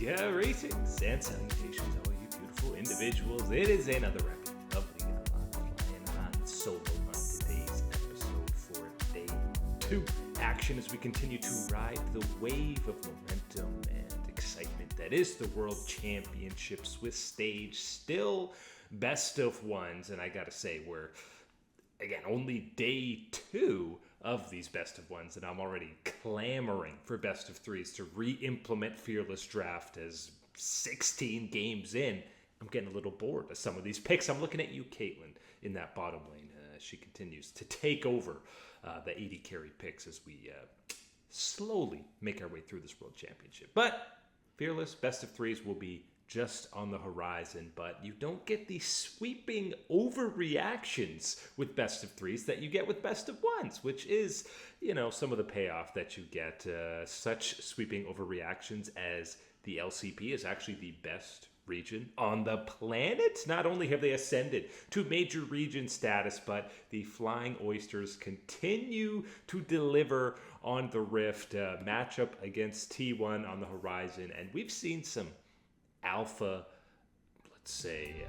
Greetings and salutations, all you beautiful individuals. It is another episode of League Online, playing on solo on today's episode for day 2. Action as we continue to ride the wave of momentum and excitement that is the World Championship Swiss stage. Still best of ones, and I gotta say, we're again only day 2 of these best of ones, and I'm already clamoring for best of threes to re-implement Fearless Draft. As 16 games in, I'm getting a little bored of some of these picks. I'm looking at you, Caitlin, in that bottom lane. She continues to take over the 80 carry picks as we slowly make our way through this World Championship. But Fearless best of threes will be just on the horizon, but you don't get the sweeping overreactions with best of threes that you get with best of ones, which is, some of the payoff that you get. Such sweeping overreactions as the LCP is actually the best region on the planet. Not only have they ascended to major region status, but the Flying Oysters continue to deliver on the Rift. Matchup against T1 on the horizon, and we've seen some alpha, let's say,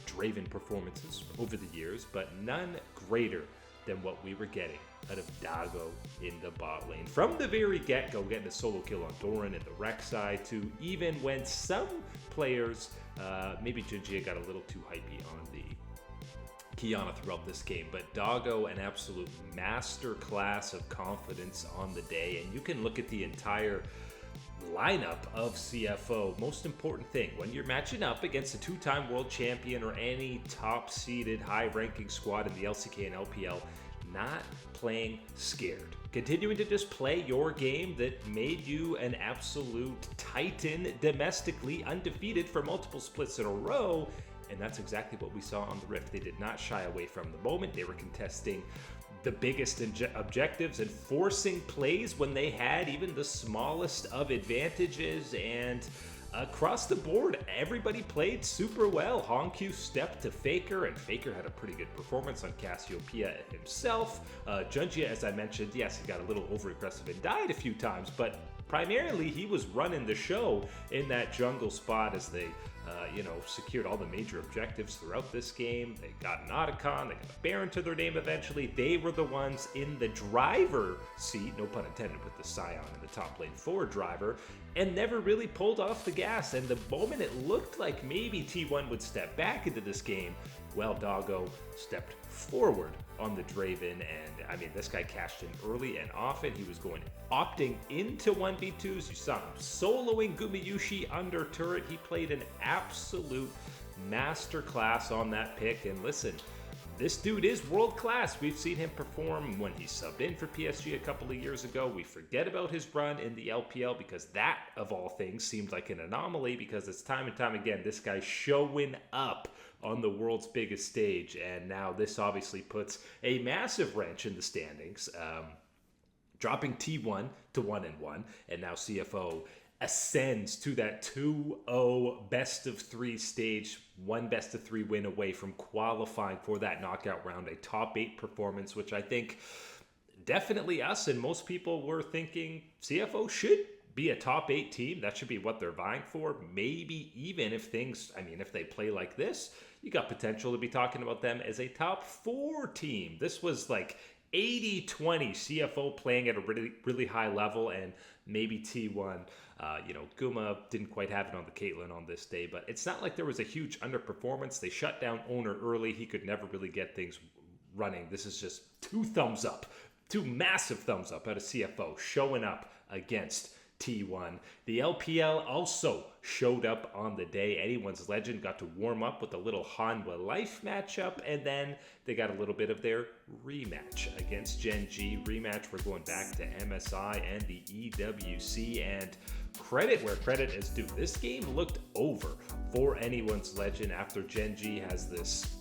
Draven performances over the years, but none greater than what we were getting out of Dago in the bot lane. From the very get-go, getting a solo kill on Doran in the rec side, to even when some players, maybe Jinjia got a little too hypey on the Kiana throughout this game, but Dago, an absolute master class of confidence on the day, and you can look at the entire lineup of CFO. Most important thing when you're matching up against a 2-time world champion or any top-seeded high-ranking squad in the LCK and LPL, not playing scared. Continuing to just play your game that made you an absolute titan domestically, undefeated for multiple splits in a row. And that's exactly what we saw on the Rift. They did not shy away from the moment. They were contesting the biggest objectives and forcing plays when they had even the smallest of advantages, and across the board everybody played super well. Hongq stepped to Faker, and Faker had a pretty good performance on Cassiopeia himself. Junjia, as I mentioned, yes, he got a little over aggressive and died a few times, but primarily he was running the show in that jungle spot as they secured all the major objectives throughout this game. They got an Otacon, they got a Baron to their name eventually. They were the ones in the driver seat, no pun intended, with the Scion in the top lane for driver, and never really pulled off the gas. And the moment it looked like maybe T1 would step back into this game, well, Dago stepped forward on the Draven, and I mean, this guy cashed in early and often. He was opting into 1v2s. You saw him soloing Gumayushi under turret. He played an absolute masterclass on that pick, and listen, this dude is world class. We've seen him perform when he subbed in for PSG a couple of years ago. We forget about his run in the LPL because that, of all things, seemed like an anomaly, because it's time and time again this guy's showing up on the world's biggest stage, and now this obviously puts a massive wrench in the standings, dropping T1 to 1-1, and now CFO ascends to that 2-0 best of 3 stage, one best of 3 win away from qualifying for that knockout round, a top 8 performance, which I think definitely us and most people were thinking CFO should be a top 8 team. That should be what they're vying for. Maybe even if they play like this, you got potential to be talking about them as a top 4 team. This was like 80-20 CFO playing at a really, really high level, and maybe T1, Guma didn't quite have it on the Caitlyn on this day, but it's not like there was a huge underperformance. They shut down Owner early. He could never really get things running. This is just 2 massive thumbs up out of CFO showing up against T1. The LPL also showed up on the day. Anyone's Legend got to warm up with a little Hanwha Life matchup, and then they got a little bit of their rematch against Gen G. Rematch, we're going back to MSI and the EWC, and credit where credit is due. This game looked over for Anyone's Legend after Gen G has this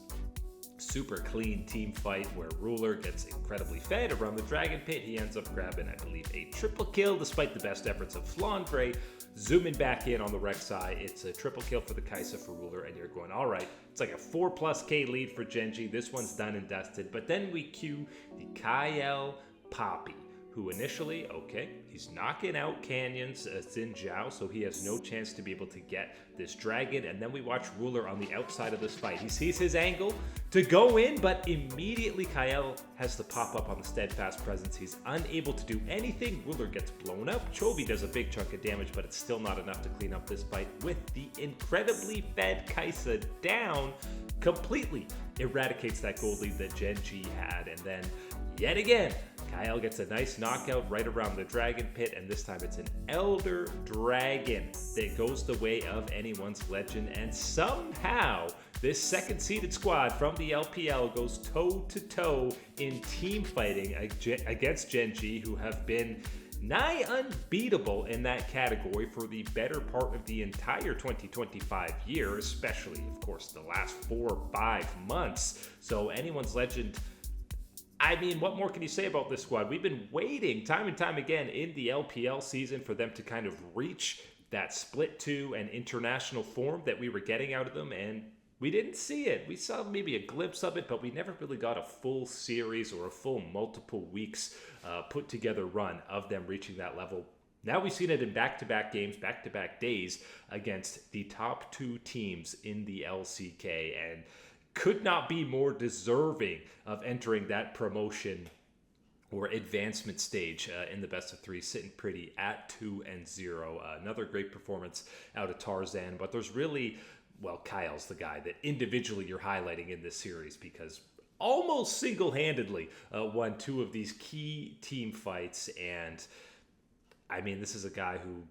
super clean team fight where Ruler gets incredibly fed around the Dragon Pit. He ends up grabbing, I believe, a triple kill despite the best efforts of Flandre. Zooming back in on the Rek'Sai, it's a triple kill for the Kai'Sa for Ruler, and you're going, all right, it's like a 4+K lead for Gen G. This one's done and dusted. But then we cue the Kyle Poppy, who initially, okay, he's knocking out Canyon's Xin Zhao, so he has no chance to be able to get this dragon. And then we watch Ruler on the outside of this fight. He sees his angle to go in, but immediately Kael has to pop up on the steadfast presence. He's unable to do anything. Ruler gets blown up. Chovy does a big chunk of damage, but it's still not enough to clean up this fight, with the incredibly fed Kaisa down, completely eradicates that gold lead that Gen G had. And then yet again, Kael gets a nice knockout right around the dragon pit, and this time it's an Elder Dragon that goes the way of anyone's legend. And somehow this second seeded squad from the LPL goes toe to toe in team fighting against Gen G, who have been nigh unbeatable in that category for the better part of the entire 2025 year, especially, of course, the last 4 or 5 months. So anyone's legend, I mean, what more can you say about this squad? We've been waiting time and time again in the LPL season for them to kind of reach that split 2 and international form that we were getting out of them, and we didn't see it. We saw maybe a glimpse of it, but we never really got a full series or a full multiple weeks put together run of them reaching that level. Now we've seen it in back-to-back games, back-to-back days against the top 2 teams in the LCK, and could not be more deserving of entering that promotion or advancement stage in the best of 3, sitting pretty at 2-0. Another great performance out of Tarzan, but there's really, well, Kyle's the guy that individually you're highlighting in this series, because almost single-handedly won 2 of these key team fights. And I mean, this is a guy who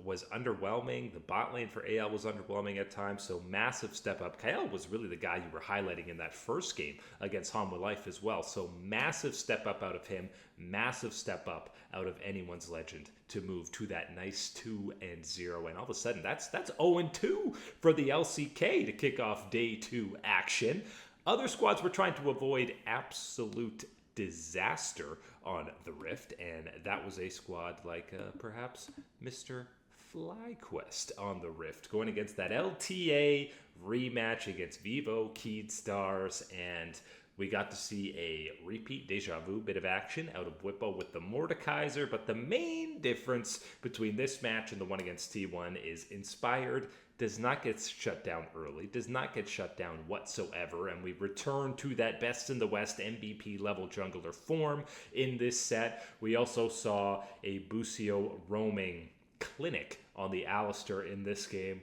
was underwhelming. The bot lane for AL was underwhelming at times, so massive step up. Kyle was really the guy you were highlighting in that first game against Hanwha Life as well, so massive step up out of him, massive step up out of anyone's legend to move to that nice 2-0, and all of a sudden that's 0-2 for the LCK to kick off day 2 action. Other squads were trying to avoid absolute disaster on the Rift, and that was a squad like perhaps Mr. FlyQuest on the Rift, going against that LTA rematch against VIVO, Keyed Stars, and we got to see a repeat deja vu bit of action out of Whippo with the Mordekaiser, but the main difference between this match and the one against T1 is Inspired does not get shut down early, does not get shut down whatsoever, and we return to that best in the West MVP level jungler form in this set. We also saw a Busio roaming clinic on the Alistair in this game.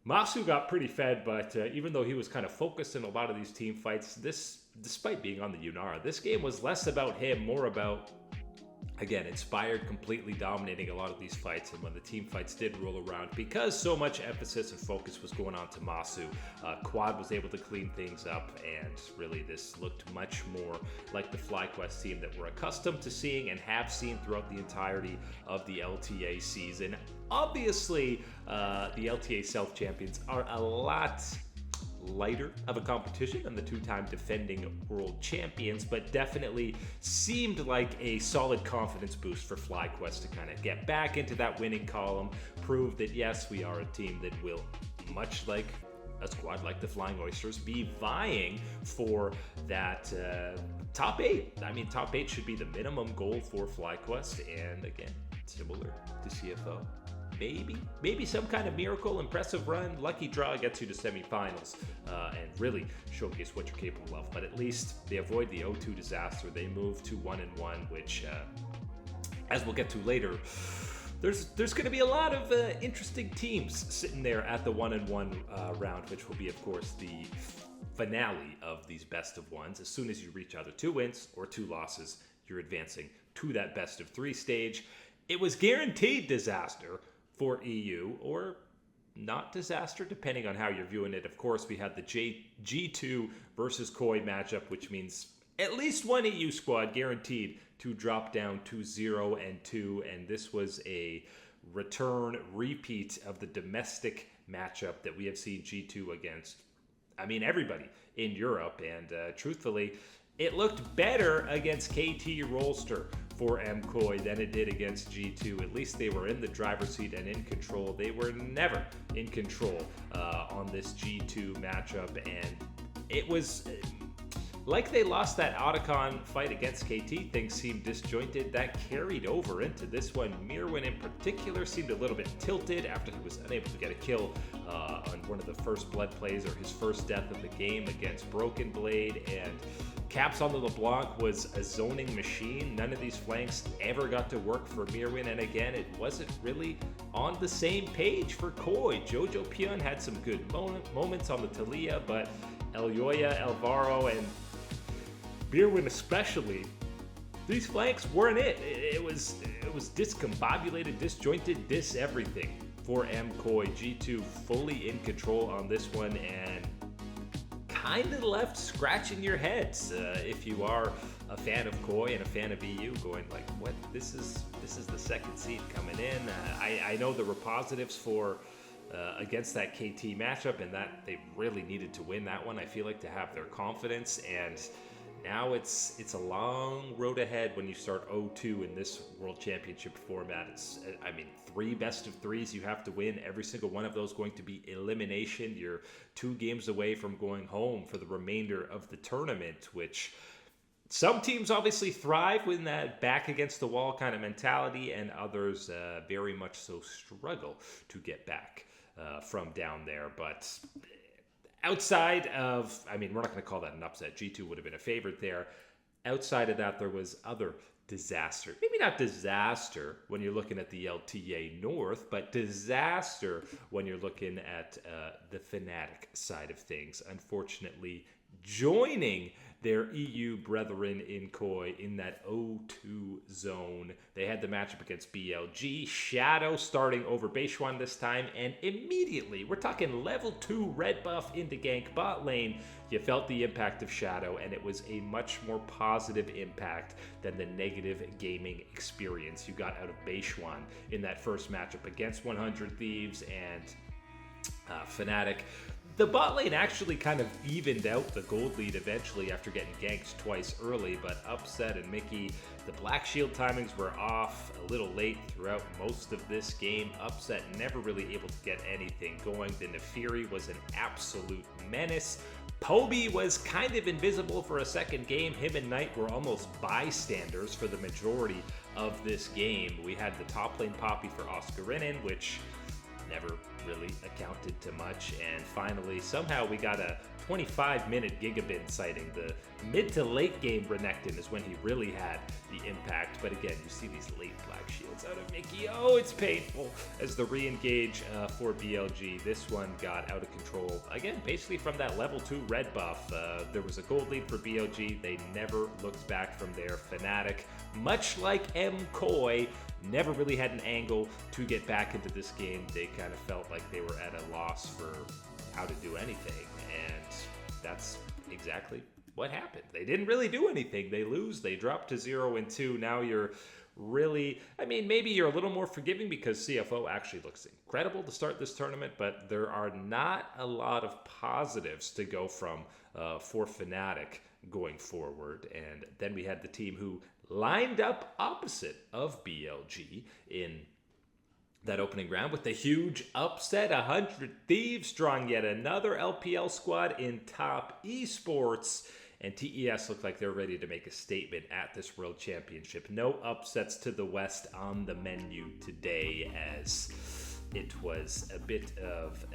Masu got pretty fed, but even though he was kind of focused in a lot of these team fights, despite being on the Yunara, this game was less about him, more about, again, Inspired completely dominating a lot of these fights. And when the team fights did roll around, because so much emphasis and focus was going on to Masu, Quad was able to clean things up, and really this looked much more like the FlyQuest team that we're accustomed to seeing and have seen throughout the entirety of the LTA season. Obviously, the LTA South champions are a lot lighter of a competition than the 2-time defending world champions, but definitely seemed like a solid confidence boost for FlyQuest to kind of get back into that winning column, prove that yes, we are a team that will, much like a squad like the Flying Oysters, be vying for that top 8. I mean, top 8 should be the minimum goal for FlyQuest, and again, similar to CFO. Maybe some kind of miracle, impressive run, lucky draw gets you to semifinals and really showcase what you're capable of. But at least they avoid the 0-2 disaster. They move to 1-1, which, as we'll get to later, there's going to be a lot of interesting teams sitting there at the 1-1 round, which will be, of course, the finale of these best of ones. As soon as you reach either 2 wins or 2 losses, you're advancing to that best of 3 stage. It was guaranteed disaster for EU, or not disaster, depending on how you're viewing it. Of course, we had the G2 versus KOI matchup, which means at least one EU squad guaranteed to drop down to 0-2, and this was a repeat of the domestic matchup that we have seen G2 against, I mean, everybody in Europe, and truthfully, it looked better against KT Rolster for MKOI than it did against G2. At least they were in the driver's seat and in control. They were never in control on this G2 matchup, and it was like they lost that Otacon fight against KT, things seemed disjointed. That carried over into this one. Mirwin in particular seemed a little bit tilted after he was unable to get a kill on one of the first blood plays, or his first death of the game against Broken Blade. And Caps on the LeBlanc was a zoning machine. None of these flanks ever got to work for Mirwin, and again, it wasn't really on the same page for Koi. Jojo Pion had some good moments on the Talia, but Elyoya, Alvaro, and Mirwin especially, these flanks weren't it. It was discombobulated, disjointed, everything for MKOI. G2 fully in control on this one, and kind of left scratching your heads if you are a fan of Koi and a fan of EU, going like, what? This is the second seed coming in. I know there were positives for against that KT matchup, and that they really needed to win that one, I feel like, to have their confidence. And now it's a long road ahead when you start 0-2 in this World Championship format. It's, I mean, 3 best of 3s you have to win. Every single one of those going to be elimination. You're 2 games away from going home for the remainder of the tournament, which some teams obviously thrive with that back against the wall kind of mentality, and others very much so struggle to get back from down there. But outside of, I mean, we're not going to call that an upset. G2 would have been a favorite there. Outside of that, there was other disaster. Maybe not disaster when you're looking at the LTA North, but disaster when you're looking at the Fnatic side of things. Unfortunately, joining their EU brethren in Koi in that 0-2 zone. They had the matchup against BLG. Shadow starting over Beishuan this time, and immediately, we're talking level 2 red buff into gank bot lane. You felt the impact of Shadow, and it was a much more positive impact than the negative gaming experience you got out of Beishuan in that first matchup against 100 Thieves and Fnatic. The bot lane actually kind of evened out the gold lead eventually after getting ganked twice early, but Upset and Mickey, the Black Shield timings were off a little late throughout most of this game. Upset never really able to get anything going. The Nefiri was an absolute menace. Poby was kind of invisible for a second game. Him and Knight were almost bystanders for the majority of this game. We had the top lane Poppy for Oscarinin, which never really accounted to much. And finally, somehow we got a 25-minute Gigabin sighting. The mid to late game Renekton is when he really had the impact. But again, you see these late Black Shields out of Mickey. Oh, it's painful as the re-engage for BLG. This one got out of control. Again, basically from that level 2 red buff. There was a gold lead for BLG. They never looked back from there. Fnatic, much like MKOI, never really had an angle to get back into this game. They kind of felt like they were at a loss for how to do anything, and that's exactly what happened. They didn't really do anything. They lose. They drop to 0-2. Now you're really, I mean, maybe you're a little more forgiving because CFO actually looks incredible to start this tournament, but there are not a lot of positives to go from for Fnatic going forward. And then we had the team who lined up opposite of BLG in that opening round with the huge upset. 100 Thieves drawing yet another LPL squad in top eSports, and TES looked like they're ready to make a statement at this World Championship. No upsets to the West on the menu today, as it was a bit of,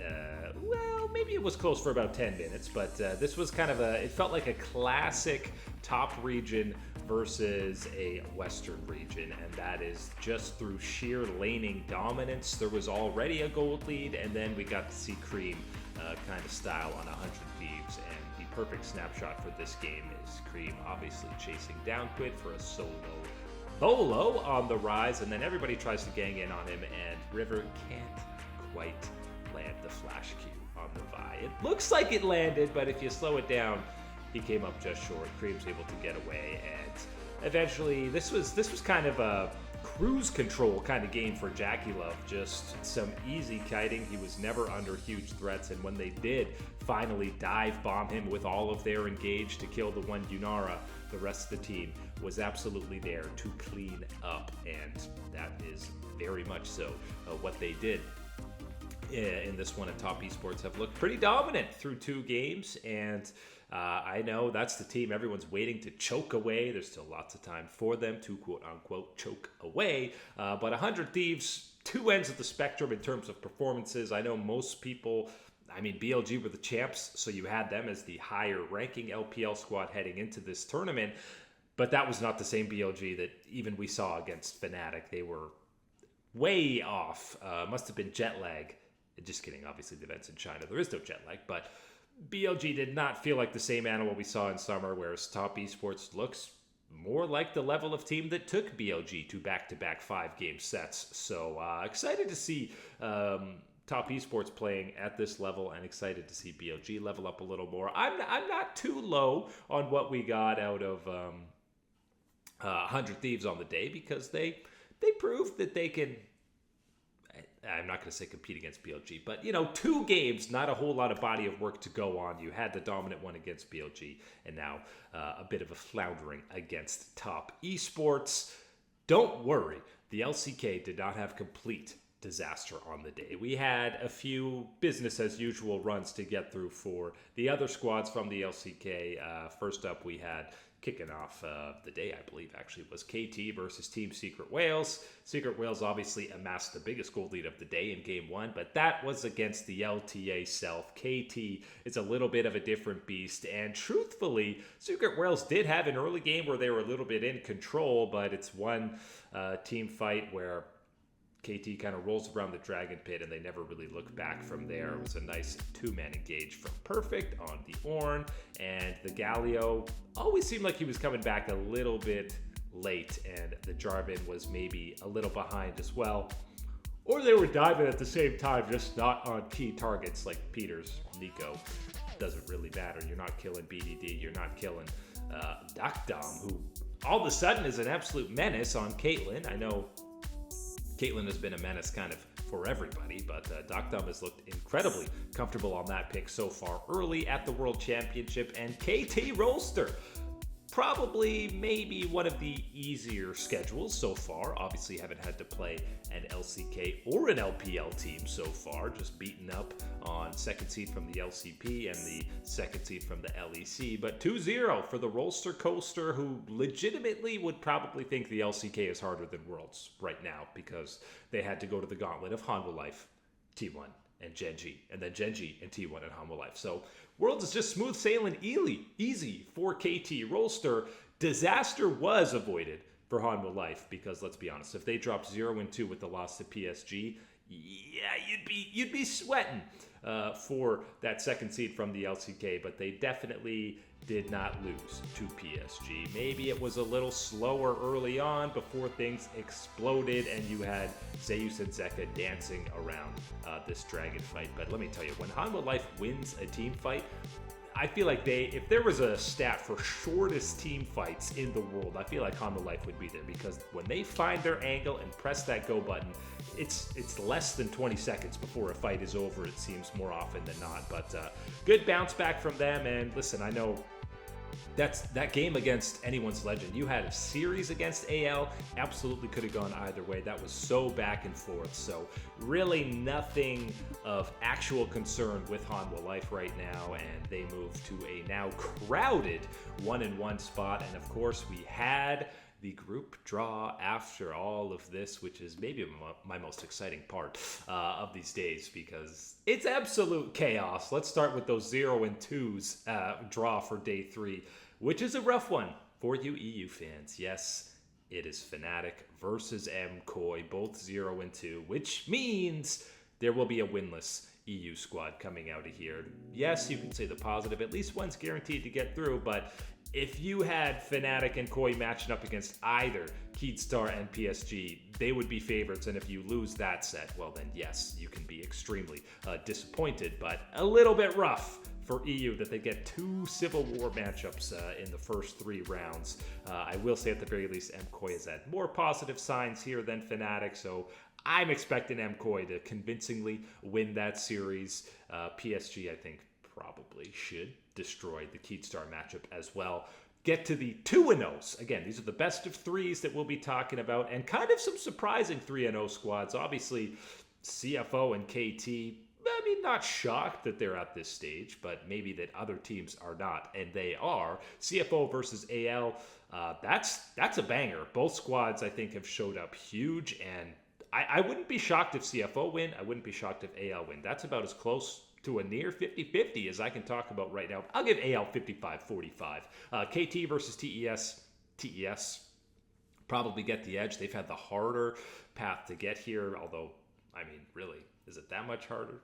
well, maybe it was close for about 10 minutes, but this was kind of it felt like a classic top region versus a Western region, and that is just through sheer laning dominance. There was already a gold lead, and then we got to see Cream kind of style on 100 Thieves, and the perfect snapshot for this game is Cream obviously chasing down Quid for a solo Bolo on the rise, and then everybody tries to gang in on him, and River can't quite land the flash Q on the Vi. It looks like it landed, but if you slow it down, he came up just short. Cream's able to get away, and eventually this was kind of a cruise control kind of game for Jackie Love. Just some easy kiting. He was never under huge threats, and when they did finally dive bomb him with all of their engage to kill the one Yunara, the rest of the team was absolutely there to clean up, and that is very much so what they did in this one, and Top Esports have looked pretty dominant through 2 games, and I know that's the team everyone's waiting to choke away. There's still lots of time for them to quote-unquote choke away, but 100 Thieves, 2 ends of the spectrum in terms of performances. I know most people, BLG were the champs, so you had them as the higher ranking LPL squad heading into this tournament, but that was not the same BLG that even we saw against Fnatic. They were way off. Must have been jet lag. Just kidding. Obviously, the event's in China. There is no jet lag. But BLG did not feel like the same animal we saw in summer, whereas Top Esports looks more like the level of team that took BLG to back-to-back 5-game sets. So excited to see Top Esports playing at this level, and excited to see BLG level up a little more. I'm not too low on what we got out of 100 Thieves on the day, because they proved that they can, I'm not going to say compete against BLG, but, 2 games, not a whole lot of body of work to go on. You had the dominant one against BLG, and now a bit of a floundering against Top Esports. Don't worry, the LCK did not have complete disaster on the day. We had a few business as usual runs to get through for the other squads from the LCK. First up, we had, kicking off the day, I believe, actually, was KT versus Team Secret Wales. Secret Wales obviously amassed the biggest goal lead of the day in Game 1, but that was against the LTA self. KT is a little bit of a different beast, and truthfully, Secret Wales did have an early game where they were a little bit in control, but it's one team fight where KT kind of rolls around the Dragon Pit, and they never really look back from there. It was a nice 2-man engage from Perfect on the Ornn, and the Galio always seemed like he was coming back a little bit late, and the Jarvan was maybe a little behind as well. Or they were diving at the same time, just not on key targets like Peters, Nico. Doesn't really matter. You're not killing BDD. You're not killing Dakdam, who all of a sudden is an absolute menace on Caitlyn. I know Caitlyn has been a menace kind of for everybody, but Dakdam has looked incredibly comfortable on that pick so far early at the World Championship. And KT Rolster, probably maybe one of the easier schedules so far. Obviously haven't had to play an LCK or an LPL team so far, just beaten up on second seed from the LCP and the second seed from the LEC. But 2-0 for the Rolster Coaster, who legitimately would probably think the LCK is harder than Worlds right now, because they had to go to the gauntlet of Hanwha Life, T1, and Genji, and then Genji and T1 and Hanwha Life. So Worlds is just smooth sailing, easy for KT Rolster. Disaster was avoided for Hanwha Life, because let's be honest, if they dropped 0-2 with the loss to PSG, yeah, you'd be sweating for that second seed from the LCK, but they definitely did not lose to PSG. Maybe it was a little slower early on before things exploded and you had Zeus and Zeka dancing around this dragon fight. But let me tell you, when Hanwha Life wins a team fight, I feel like if there was a stat for shortest team fights in the world, I feel like Hanwha Life would be there, because when they find their angle and press that go button, it's less than 20 seconds before a fight is over, it seems, more often than not. But good bounce back from them. And listen, I know that game against Anyone's Legend, you had a series against AL, absolutely could have gone either way. That was so back and forth. So really nothing of actual concern with Hanwha Life right now, and they move to a now crowded 1-1 spot. And of course, we had the group draw after all of this, which is maybe my most exciting part of these days, because it's absolute chaos. Let's start with those 0-2s draw for day 3, which is a rough one for you EU fans. Yes, it is Fnatic versus MKOI, both 0-2, which means there will be a winless EU squad coming out of here. Yes, you can say the positive, at least one's guaranteed to get through, but if you had Fnatic and KOI matching up against either Keedstar and PSG, they would be favorites. And if you lose that set, well then yes, you can be extremely disappointed, but a little bit rough for EU that they get 2 Civil War matchups in the first 3 rounds. I will say at the very least, MKOI has had more positive signs here than Fnatic, so I'm expecting MKOI to convincingly win that series. PSG, I think, probably should destroy the Keedstar matchup as well. Get to the 2-0s. Again, these are the best of 3s that we'll be talking about, and kind of some surprising 3-0 squads. Obviously, CFO and KT, I mean, not shocked that they're at this stage, but maybe that other teams are not, and they are. CFO versus AL, that's a banger. Both squads, I think, have showed up huge, and I wouldn't be shocked if CFO win. I wouldn't be shocked if AL win. That's about as close to a near 50-50 as I can talk about right now. I'll give AL 55-45. KT versus TES. TES probably get the edge. They've had the harder path to get here, although, I mean, really, is it that much harder?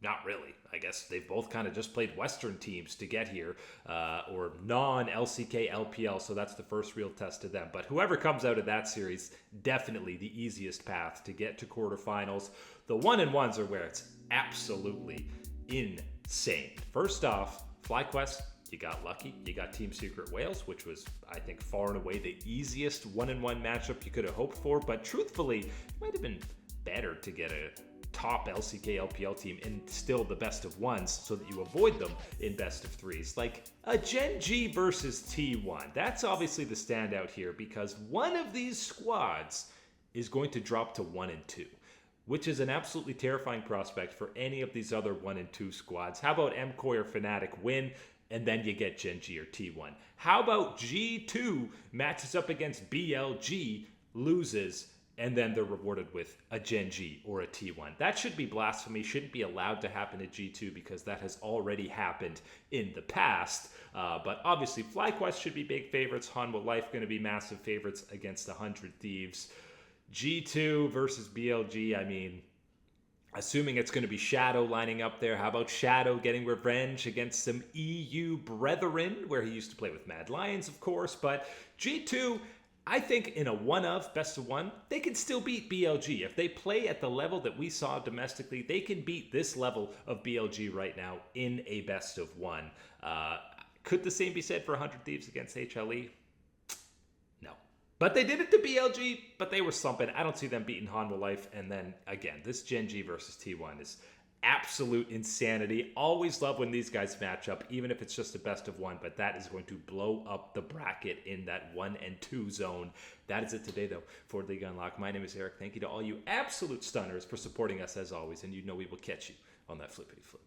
Not really. I guess they've both kind of just played Western teams to get here, or non-LCK LPL, so that's the first real test to them. But whoever comes out of that series, definitely the easiest path to get to quarterfinals. The 1-1s are where it's absolutely insane. First off, FlyQuest, you got lucky. You got Team Secret Wales, which was, I think, far and away the easiest 1-1 matchup you could have hoped for. But truthfully, it might have been better to get a top LCK LPL team in still the best of ones so that you avoid them in best of threes. Like a Gen G versus T1. That's obviously the standout here because one of these squads is going to drop to 1 and 2, which is an absolutely terrifying prospect for any of these other 1 and 2 squads. How about MKOI or Fnatic win, and then you get Gen G or T1? How about G2 matches up against BLG, loses, and then they're rewarded with a Gen G or a T1? That should be blasphemy, shouldn't be allowed to happen at G2 because that has already happened in the past. But obviously, FlyQuest should be big favorites. Hanwha Life going to be massive favorites against 100 Thieves. G2 versus BLG, I mean, assuming it's going to be Shadow lining up there. How about Shadow getting revenge against some EU brethren, where he used to play with Mad Lions, of course. But G2, I think in a best of one, they can still beat BLG. If they play at the level that we saw domestically, they can beat this level of BLG right now in a best of one. Could the same be said for 100 Thieves against HLE? No. But they did it to BLG, but they were slumping. I don't see them beating Hanwha Life. And then, again, this Gen G versus T1 is absolute insanity. Always love when these guys match up, even if it's just a best of one, but that is going to blow up the bracket in that 1 and 2 zone. That is it today, though, for League Unlocked. My name is Eric. Thank you to all you absolute stunners for supporting us as always, and you know we will catch you on that flippity flip.